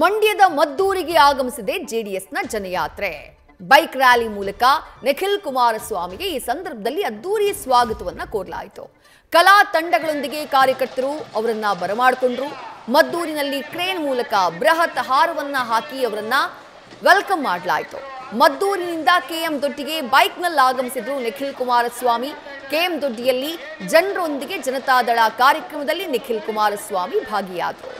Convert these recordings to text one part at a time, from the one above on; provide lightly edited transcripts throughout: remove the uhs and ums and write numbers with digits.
ಮಂಡ್ಯದ ಮದ್ದೂರಿಗೆ ಆಗಮಿಸಿದೆ ಜೆಡಿಎಸ್ನ ಜನಯಾತ್ರೆ. Bike rally ಮೂಲಕ ನಿಖಿಲ್ ಕುಮಾರಸ್ವಾಮಿಗೆ ಈ ಸಂದರ್ಭದಲ್ಲಿ ಅದ್ದೂರಿ ಸ್ವಾಗತವನ್ನ ಕೋರಲಾಯಿತು. ಕಲಾ ತಂಡಗಳೊಂದಿಗೆ ಕಾರ್ಯಕರ್ತರು ಅವರನ್ನ ಬರಮಾಡಿಕೊಂಡ್ರು. ಮದ್ದೂರಿನಲ್ಲಿ ಕ್ರೇನ್ ಮೂಲಕ ಬೃಹತ್ ಹಾರವನ್ನ ಹಾಕಿ ಅವರನ್ನ ವೆಲ್ಕಮ್ ಮಾಡಲಾಯಿತು. ಮದ್ದೂರಿನಿಂದ ಕೆಎಂ ದೊಡ್ಡಿಗೆ ಬೈಕ್ನಲ್ಲಿ ಆಗಮಿಸಿದ್ರು ನಿಖಿಲ್ ಕುಮಾರಸ್ವಾಮಿ. ಕೆಎಂ ದೊಡ್ಡಿಯಲ್ಲಿ ಜನರೊಂದಿಗೆ ಜನತಾದಳ ಕಾರ್ಯಕ್ರಮದಲ್ಲಿ ನಿಖಿಲ್ ಕುಮಾರಸ್ವಾಮಿ ಭಾಗಿಯಾದರು.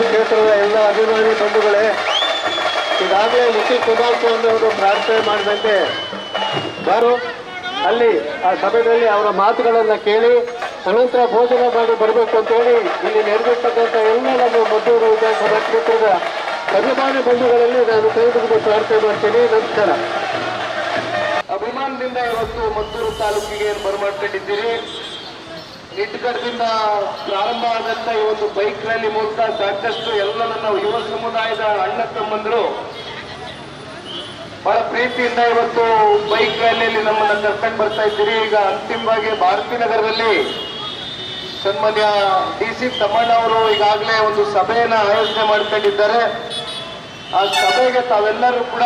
ಕ್ಷೇತ್ರದ ಎಲ್ಲ ಅಭಿಮಾನಿ ಬಂಧುಗಳೇ, ಈಗಾಗಲೇ ನಿಖಿಲ್ ಕುಮಾರಸ್ವಾಮಿ ಅವರು ಪ್ರಾರ್ಥನೆ ಮಾಡಿದಂತೆ ಬಾರು ಅಲ್ಲಿ ಆ ಸಭೆಯಲ್ಲಿ ಅವರ ಮಾತುಗಳನ್ನ ಕೇಳಿ ಅನಂತರ ಭೋಜನ ಮಾಡಿ ಬರಬೇಕು ಅಂತ ಹೇಳಿ ಇಲ್ಲಿ ನೆರವೇರ್ತಕ್ಕಂಥ ಎಲ್ಲ ನಮ್ಮ ಮದ್ದೂರು ವಿಧಾನಸಭಾ ಕ್ಷೇತ್ರದ ಅಭಿಮಾನಿ ಬಂಧುಗಳಲ್ಲಿ ನಾನು ಕೈ ಮುಗಿದು ಪ್ರಾರ್ಥನೆ ಮಾಡ್ತೀನಿ. ನಮಸ್ಕಾರ. ಅಭಿಮಾನದಿಂದ ಇವತ್ತು ಮದ್ದೂರು ತಾಲೂಕಿಗೆ ಬರಮಾಡ್ಕೊಂಡಿದ್ದೀರಿ. ನಿಟ್ಕಡದಿಂದ ಪ್ರಾರಂಭ ಆದಂತ ಈ ಒಂದು ಬೈಕ್ ರ್ಯಾಲಿ ಮೂಲಕ ಸಾಕಷ್ಟು ಎಲ್ಲ ನನ್ನ ಯುವ ಸಮುದಾಯದ ಅಣ್ಣ ತಮ್ಮಂದರು ಬಹಳ ಪ್ರೀತಿಯಿಂದ ಇವತ್ತು ಬೈಕ್ ರ್ಯಾಲಿಯಲ್ಲಿ ನಮ್ಮನ್ನ ಕರ್ಕೊಂಡು ಬರ್ತಾ ಇದ್ದೀರಿ. ಈಗ ಅಂತಿಮವಾಗಿ ಭಾರತೀಯ ನಗರದಲ್ಲಿ ಸನ್ಮಾನ್ಯ ಡಿ.ಸಿ. ತಮ್ಮಣ್ಣ ಅವರು ಈಗಾಗಲೇ ಒಂದು ಸಭೆಯನ್ನ ಆಯೋಜನೆ ಮಾಡ್ಕೊಂಡಿದ್ದಾರೆ. ಆ ಸಭೆಗೆ ತಾವೆಲ್ಲರೂ ಕೂಡ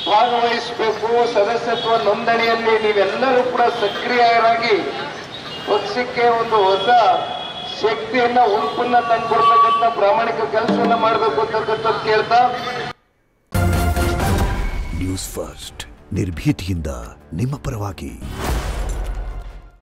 ಭಾಗವಹಿಸಬೇಕು. ಸದಸ್ಯತ್ವ ನೋಂದಣಿಯಲ್ಲಿ ನೀವೆಲ್ಲರೂ ಕೂಡ ಸಕ್ರಿಯರಾಗಿ ಪಕ್ಷಕ್ಕೆ ಒಂದು ಹೊಸ ಶಕ್ತಿಯನ್ನ ಉರುಪನ್ನ ತಂದುಕೊಡ್ತಕ್ಕಂಥ ಪ್ರಾಮಾಣಿಕ ಕೆಲಸವನ್ನ ಮಾಡಬೇಕು ಅಂತಕ್ಕಂಥದ್ದು ಕೇಳ್ತಾ. ನ್ಯೂಸ್ ಫಸ್ಟ್ ನಿರ್ಭೀತಿಯಿಂದ ನಿಮ್ಮ ಪರವಾಗಿ.